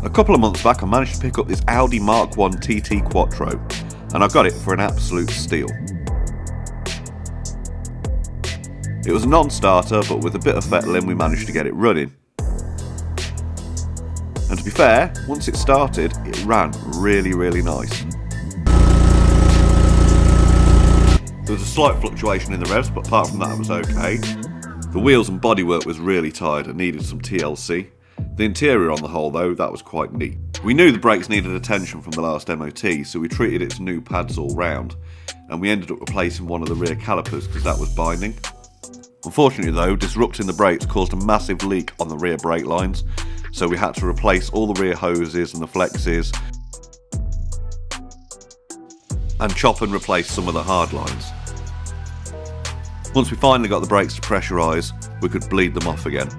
A couple of months back I managed to pick up this Audi Mk1 TT Quattro, and I got it for an absolute steal. It was a non-starter, but with a bit of fettling we managed to get it running. And to be fair, once it started, it ran really nice. There was a slight fluctuation in the revs, but apart from that it was okay. The wheels and bodywork was really tired and needed some TLC. The interior on the whole though, that was quite neat. We knew the brakes needed attention from the last MOT, so we treated it to new pads all round, and we ended up replacing one of the rear calipers because that was binding. Unfortunately though, disrupting the brakes caused a massive leak on the rear brake lines, so we had to replace all the rear hoses and the flexes, and chop and replace some of the hard lines. Once we finally got the brakes to pressurise, we could bleed them off again.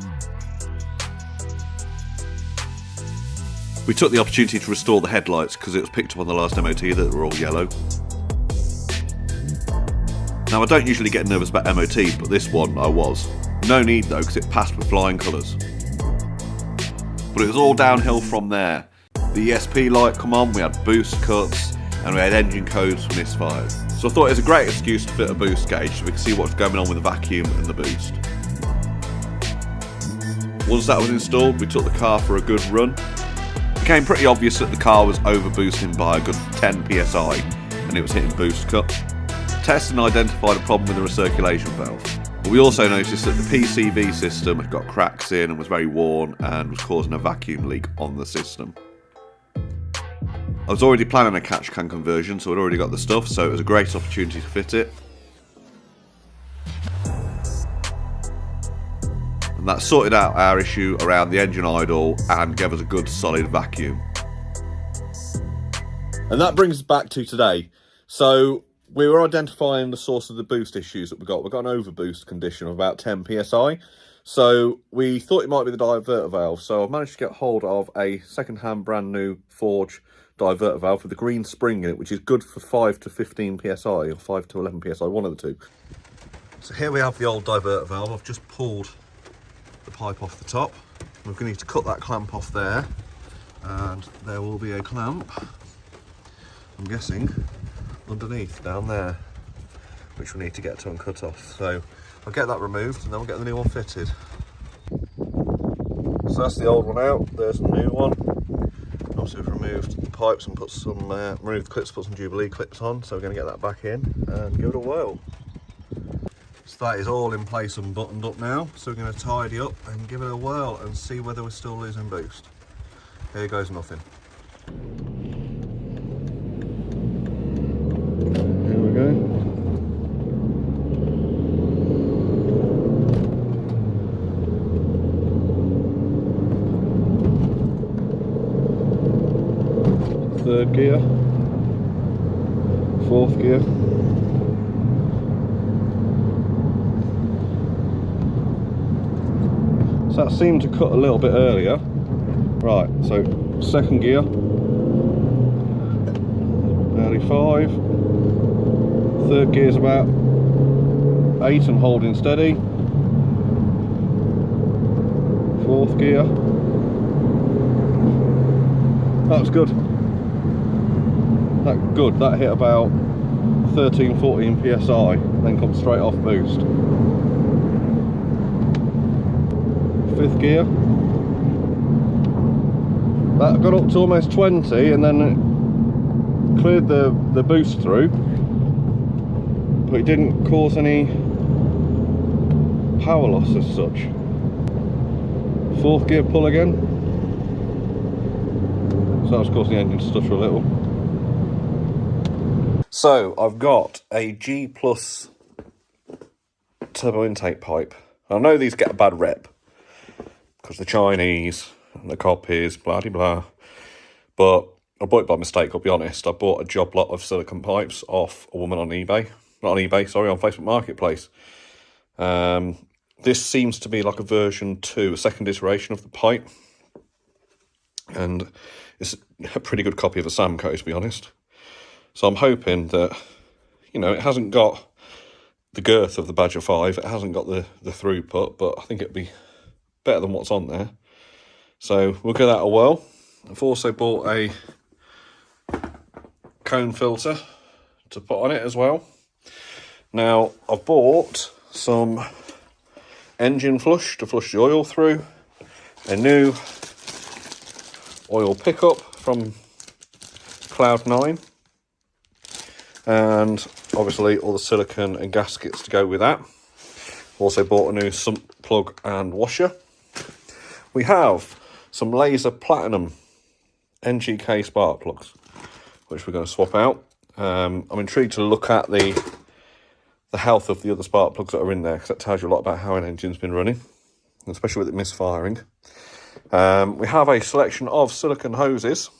We took the opportunity to restore the headlights because it was picked up on the last MOT that they were all yellow. Now I don't usually get nervous about MOTs, but this one I was. No need though, because it passed with flying colours. But it was all downhill from there. The ESP light come on, we had boost cuts, and we had engine codes for Misfires. So I thought it was a great excuse to fit a boost gauge so we could see what's going on with the vacuum and the boost. Once that was installed, we took the car for a good run. It became pretty obvious that the car was overboosting by a good 10 psi and it was hitting boost cut. Testing identified a problem with the recirculation valve. But we also noticed that the PCV system had got cracks in and was very worn and was causing a vacuum leak on the system. I was already planning a catch can conversion, so I'd already got the stuff, so it was a great opportunity to fit it. And that sorted out our issue around the engine idle and gave us a good solid vacuum. And that brings us back to today. So we were identifying the source of the boost issues that we got. We've got an overboost condition of about 10 psi. So we thought it might be the diverter valve. So I've managed to get hold of a second-hand brand new Forge diverter valve with the green spring in it, which is good for 5 to 15 psi or 5 to 11 psi, one of the two. So here we have the old diverter valve. I've just pulled the pipe off the top. We're going to need to cut that clamp off there, and there will be a clamp, I'm guessing, underneath down there, which we need to get to and cut off. So I'll get that removed and then we'll get the new one fitted. So that's the old one out, there's the new one. Obviously we've removed the pipes and put some removed the clips, put some Jubilee clips on, so we're going to get that back in and give it a whirl. So that is all in place and buttoned up now, so we're going to tidy up and give it a whirl and see whether we're still losing boost. Here goes nothing. Here we go. Third gear, fourth gear. So that seemed to cut a little bit earlier. Right, so second gear, nearly 5. Third gear's about 8 and holding steady. Fourth gear. That was good. That hit about 13-14 psi, then come straight off boost. Fifth gear, that got up to almost 20 and then it cleared the boost through, but it didn't cause any power loss as such. Fourth gear, pull again, so that was causing the engine to stutter a little. So I've got a G Plus turbo intake pipe. I know these get a bad rep because the Chinese and the copies, blah de blah, but I bought it by mistake, I'll be honest. I bought a job lot of silicone pipes off a woman on eBay, not on eBay, sorry, on Facebook Marketplace. This seems to be like a version 2, a second iteration of the pipe, and it's a pretty good copy of the Samco, to be honest. So I'm hoping that, you know, it hasn't got the girth of the Badger 5, it hasn't got the throughput, but I think it'd be better than what's on there. So we'll give that a whirl I've also bought a cone filter to put on it as well. Now, I've bought some engine flush to flush the oil through, a new oil pickup from Cloud9, and obviously all the silicone and gaskets to go with that. Also bought a new sump plug and washer. We have some laser platinum NGK spark plugs, which we're going to swap out. I'm intrigued to look at the health of the other spark plugs that are in there, because that tells you a lot about how an engine's been running, especially with it misfiring. We have a selection of silicone hoses,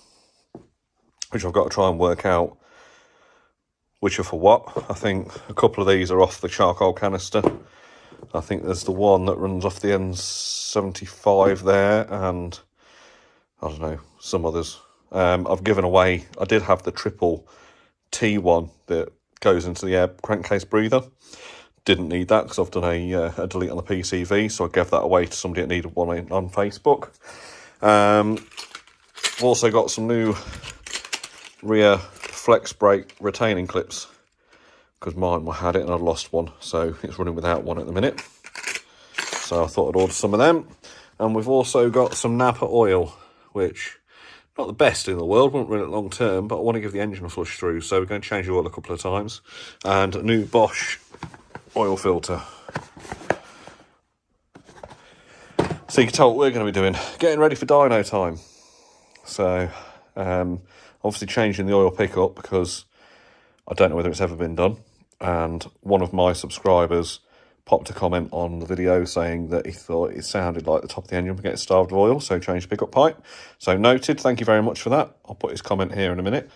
which I've got to try and work out which are for what. I think a couple of these are off the charcoal canister. I think there's the one that runs off the N75 there, and I don't know, some others. I've given away, I did have the triple T one that goes into the air crankcase breather. Didn't need that because I've done a delete on the PCV, so I gave that away to somebody that needed one on Facebook. I've also got some new rear flex brake retaining clips, because mine had it and I'd lost one, so it's running without one at the minute. So I thought I'd order some of them. And we've also got some Napa oil, which not the best in the world, won't run it long term, but I want to give the engine a flush through, so we're going to change the oil a couple of times. And a new Bosch oil filter. So you can tell what we're going to be doing. Getting ready for dyno time. So obviously changing the oil pickup, because I don't know whether it's ever been done. And one of my subscribers popped a comment on the video saying that he thought it sounded like the top of the engine was getting starved of oil, so change the pickup pipe. So noted, thank you very much for that. I'll put his comment here in a minute.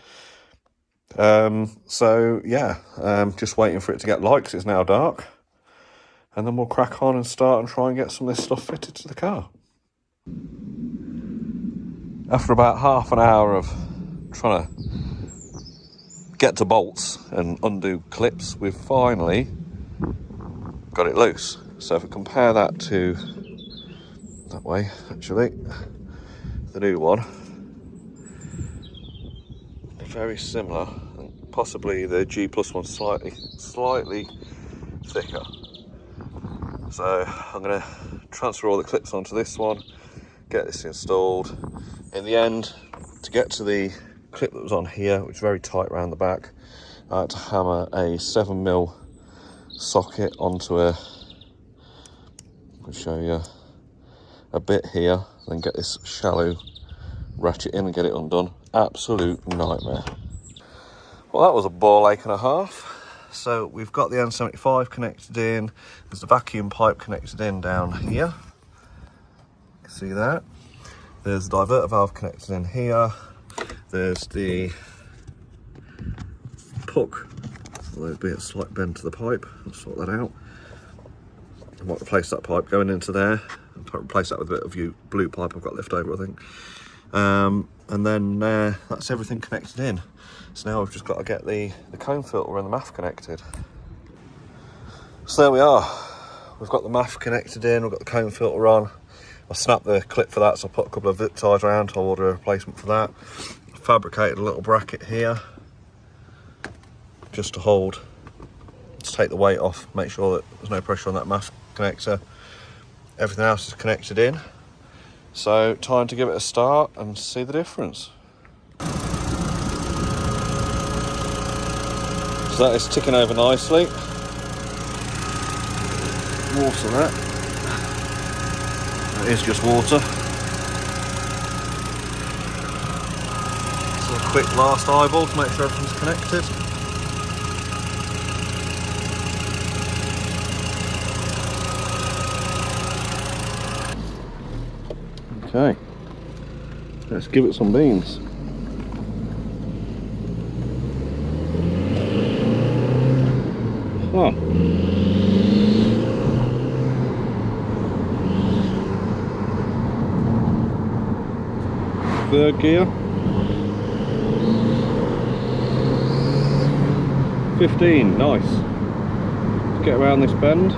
So yeah, just waiting for it to get light, 'cause it's now dark. And then we'll crack on and start and try and get some of this stuff fitted to the car. After about half an hour of trying to get to bolts and undo clips, we've finally got it loose. So if we compare that to that way, actually, the new one, very similar, and possibly the G Plus one's slightly thicker. So I'm going to transfer all the clips onto this one, get this installed. In the end, to get to the clip that was on here, which is very tight around the back, I had to hammer a 7mm socket onto I'll show you a bit here, then get this shallow ratchet in and get it undone. Absolute nightmare. Well, that was a ball ache and a half. So we've got the N75 connected in, there's the vacuum pipe connected in down here, you can see that. There's the diverter valve connected in here, there's the puck, although it'd be a slight bend to the pipe. I'll sort that out. I might replace that pipe going into there. I'll replace that with a bit of blue pipe I've got left over, I think. And then that's everything connected in. So now we've just got to get the cone filter and the MAF connected. So there we are. We've got the MAF connected in, we've got the cone filter on. I snapped the clip for that, so I put a couple of zip ties around. I'll order a replacement for that. Fabricated a little bracket here, just to hold, to take the weight off, make sure that there's no pressure on that MAF connector. Everything else is connected in. So time to give it a start and see the difference. So that is ticking over nicely. Water that. It is just water. So a quick last eyeball to make sure everything's connected. Okay, let's give it some beans. Oh. Third gear. 15, nice. Let's get around this bend.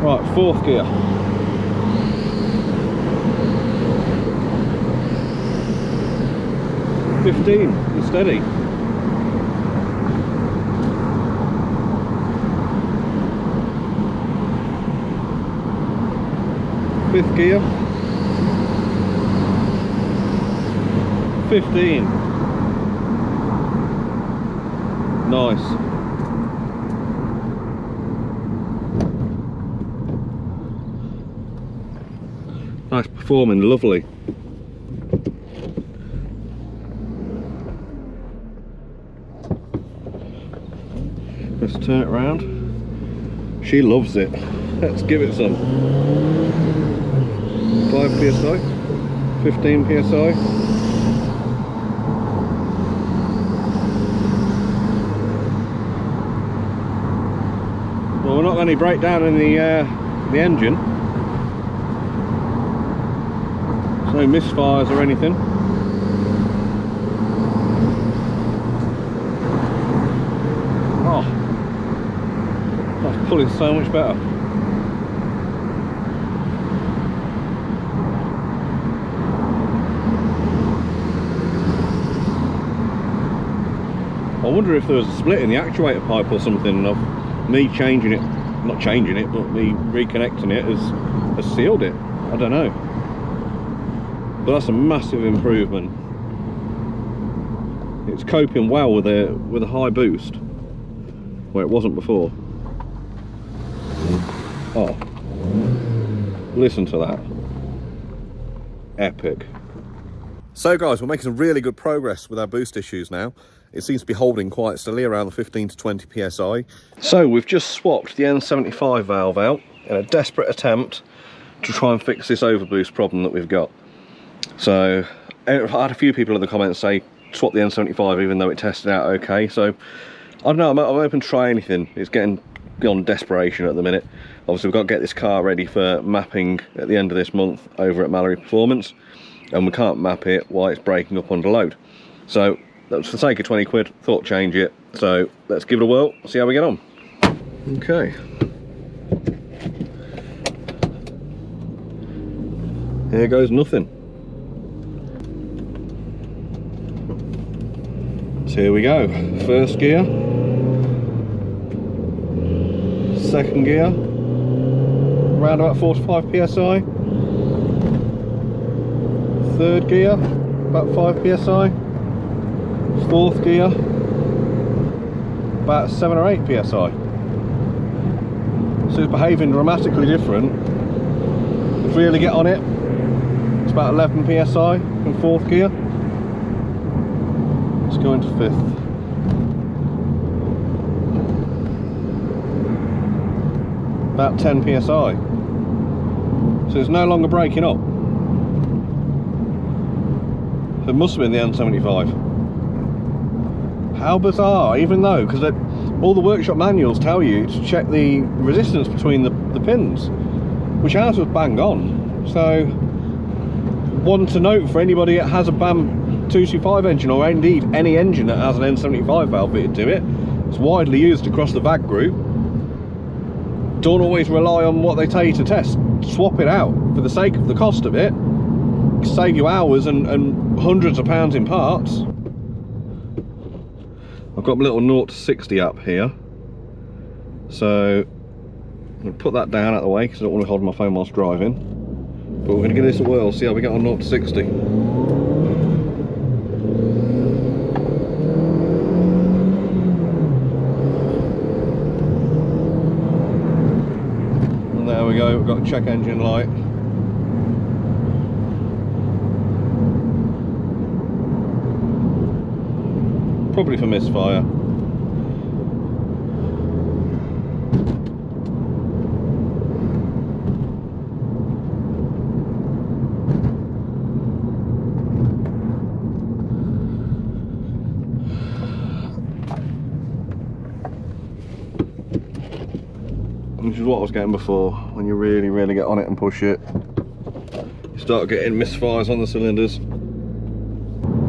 Right, fourth gear. 15, it's steady. Fifth gear. 15. Nice. Nice performing, lovely. Let's turn it around. She loves it. Let's give it some. 5 psi, 15 psi. Well, we're not going to break down in the engine. There's no misfires or anything. Oh, that's pulling so much better. I wonder if there was a split in the actuator pipe or something of me changing it, not changing it, but me reconnecting it has sealed it. I don't know. But that's a massive improvement. It's coping well with a high boost where it wasn't before. Oh, listen to that. Epic. So guys, we're making some really good progress with our boost issues now. It seems to be holding quite steadily around the 15 to 20 psi. So we've just swapped the N75 valve out in a desperate attempt to try and fix this overboost problem that we've got. So I had a few people in the comments say swap the N75 even though it tested out okay. So I don't know, I'm open to try anything. It's getting beyond desperation at the minute. Obviously we've got to get this car ready for mapping at the end of this month over at Malerie Performance, and we can't map it while it's breaking up under load. So for the sake of 20 quid, thought change it. So let's give it a whirl, see how we get on. Okay. Here goes nothing. So here we go. First gear. Second gear. Around about 45 psi. Third gear. About 5 psi. Fourth gear, about 7 or 8 psi. So it's behaving dramatically different. If we really get on it, it's about 11 psi in fourth gear. Let's go into fifth. About 10 psi. So it's no longer breaking up. So it must have been the N75. How bizarre, even though, because all the workshop manuals tell you to check the resistance between the pins, which ours was bang on. So, one to note for anybody that has a BAM 225 engine, or indeed any engine that has an N75 valve fitted to it, it's widely used across the VAG group. Don't always rely on what they tell you to test. Swap it out for the sake of the cost of it. Save you hours and hundreds of pounds in parts. I've got my little 0 to 60 app here, so I'm going to put that down out of the way because I don't want to hold my phone whilst driving. But we're going to give this a whirl, see how we get on 0 to 60. And there we go, we've got a check engine light. Probably for misfire. Which is what I was getting before. When you really get on it and push it, you start getting misfires on the cylinders.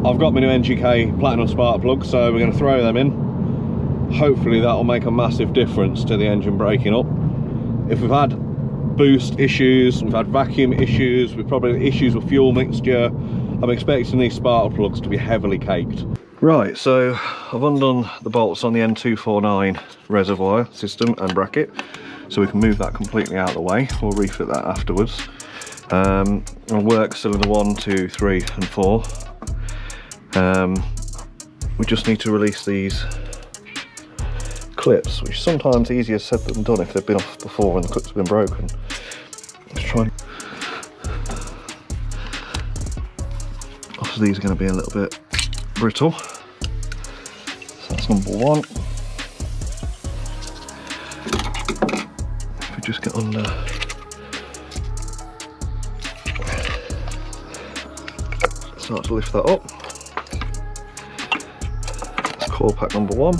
I've got my new NGK Platinum spark plug, so we're going to throw them in. Hopefully that'll make a massive difference to the engine breaking up. If we've had boost issues, we've had vacuum issues, we've probably had issues with fuel mixture, I'm expecting these spark plugs to be heavily caked. Right, so I've undone the bolts on the N249 reservoir system and bracket, so we can move that completely out of the way. We'll refit that afterwards. I'll work cylinder 1, 2, 3 and 4. We just need to release these clips, which is sometimes easier said than done if they've been off before and the clips have been broken. Let's try. Obviously these are going to be a little bit brittle. So that's number 1. If we just get under, start to lift that up. That's coil pack number 1.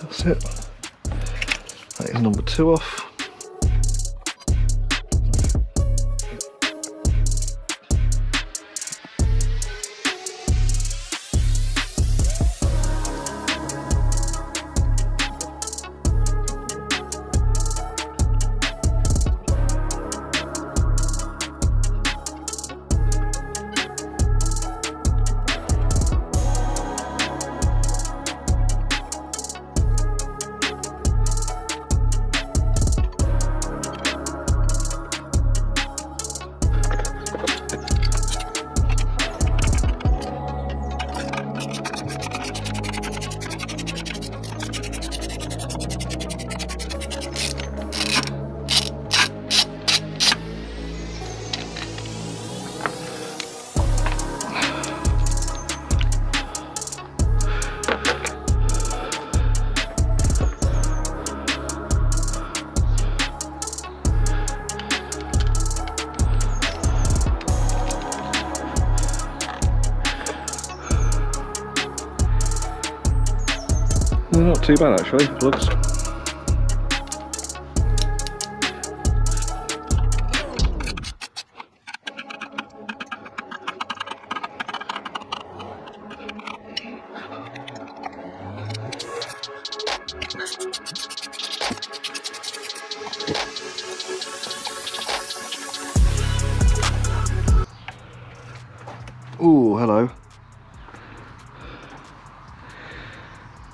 That's it. That is number 2 off. They're not too bad actually, plugs. Ooh, hello.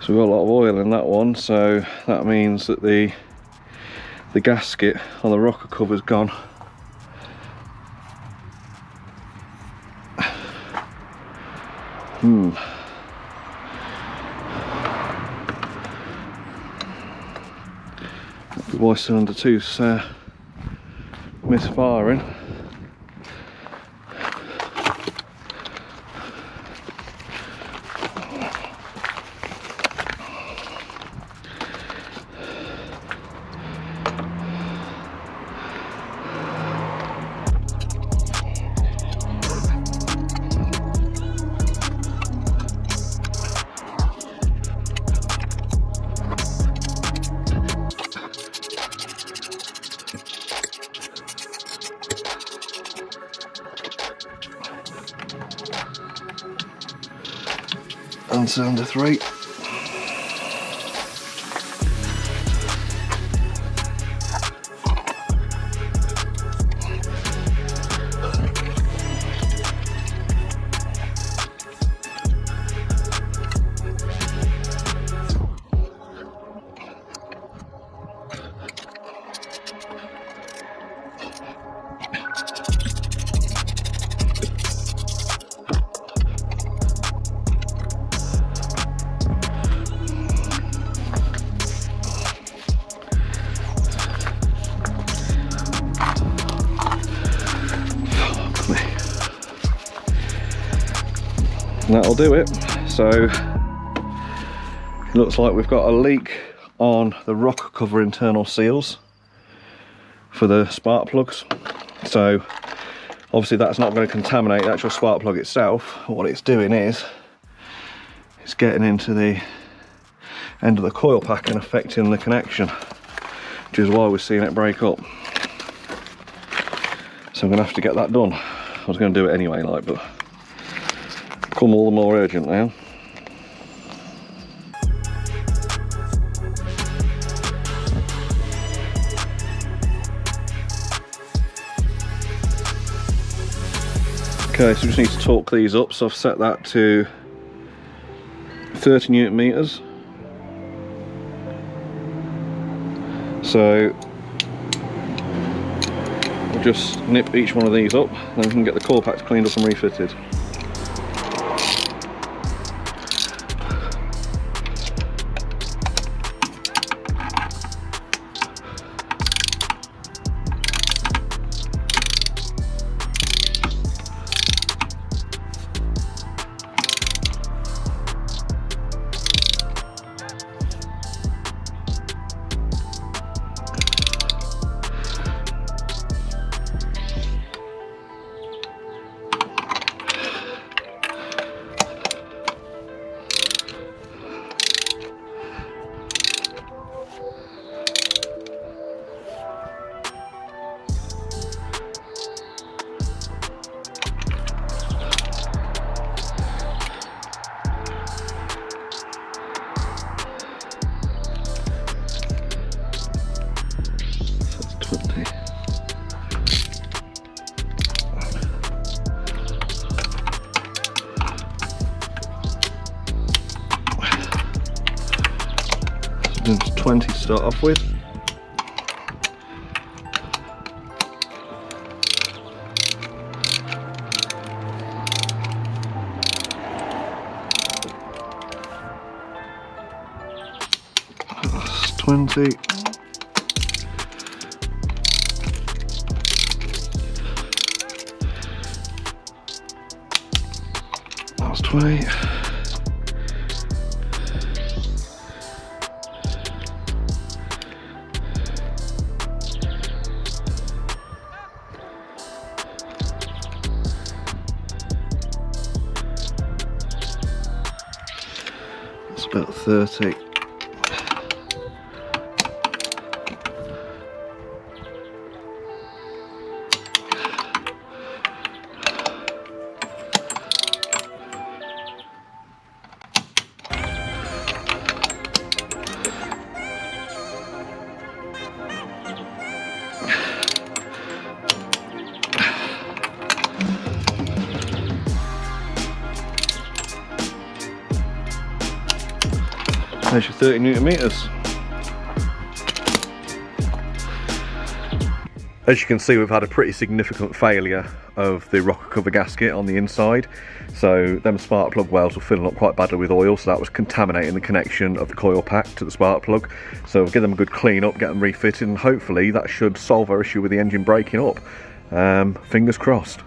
So we've got a lot of oil in that one, so that means that the gasket on the rocker cover's gone. That'd be why cylinder 2's misfiring. And cylinder 3. And that'll do it. So it looks like we've got a leak on the rocker cover internal seals for the spark plugs. So obviously that's not going to contaminate the actual spark plug itself. What it's doing is it's getting into the end of the coil pack and affecting the connection, which is why we're seeing it break up. So I'm going to have to get that done. I was going to do it anyway, like, but become all the more urgent now. Okay, so we just need to torque these up, so I've set that to 30 Newton meters. So we'll just nip each one of these up, then we can get the coil packs cleaned up and refitted. It's 20 to start off with. That's 20. That's 20. About 30. There's your 30 Newton meters. As you can see, we've had a pretty significant failure of the rocker cover gasket on the inside. So them spark plug welds were filling up quite badly with oil, so that was contaminating the connection of the coil pack to the spark plug. So we'll give them a good clean up, get them refitted, and hopefully that should solve our issue with the engine breaking up. Fingers crossed.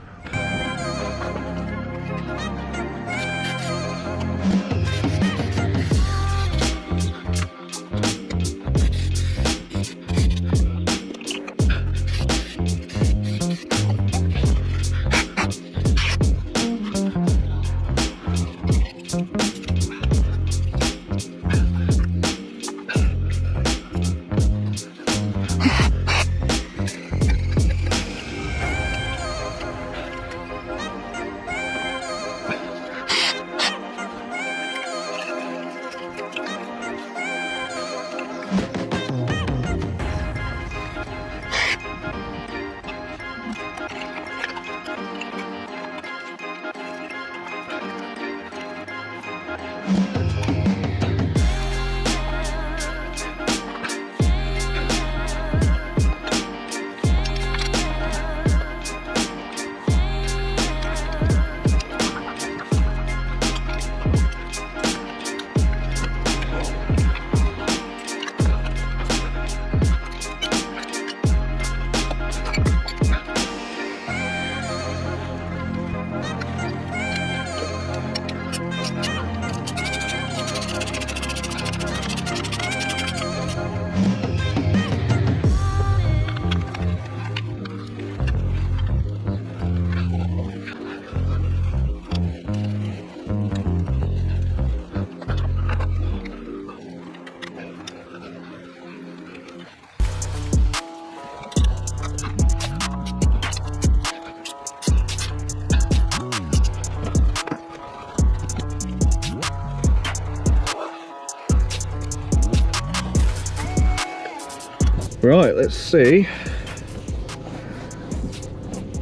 Right, let's see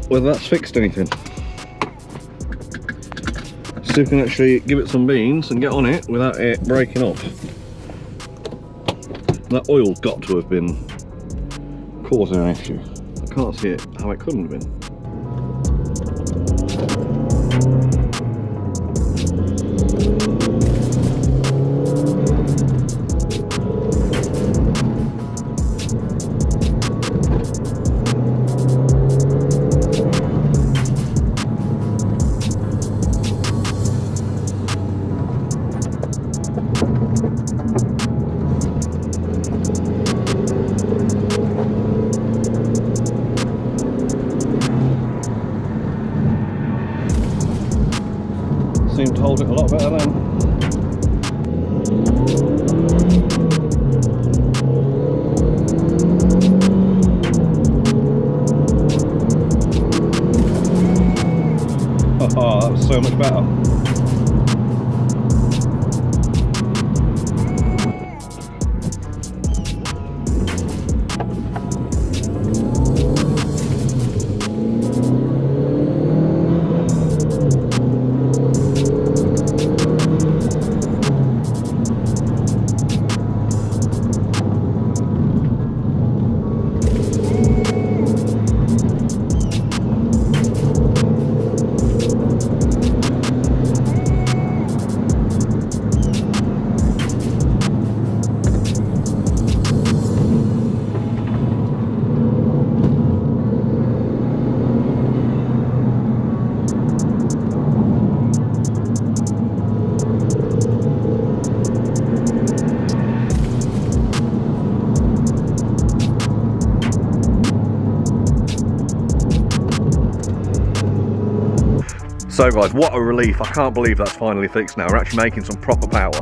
whether that's fixed anything. See if we can actually give it some beans and get on it without it breaking off. That oil's got to have been causing an issue. I can't see it how it couldn't have been. Seemed to hold it a lot better then. Oh, that was so much better. So guys, what a relief. I can't believe that's finally fixed now. We're actually making some proper power.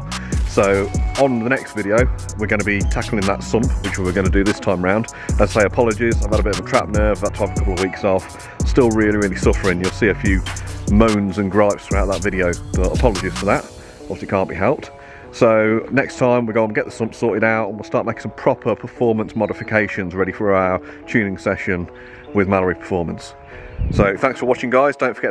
So on the next video, we're going to be tackling that sump, which we're going to do this time round. As I say, apologies, I've had a bit of a trapped nerve, I've had to have a couple of weeks off. Still really suffering. You'll see a few moans and gripes throughout that video, but apologies for that. Obviously can't be helped. So next time we go and get the sump sorted out and we'll start making some proper performance modifications ready for our tuning session with Malerie Performance. So thanks for watching guys, don't forget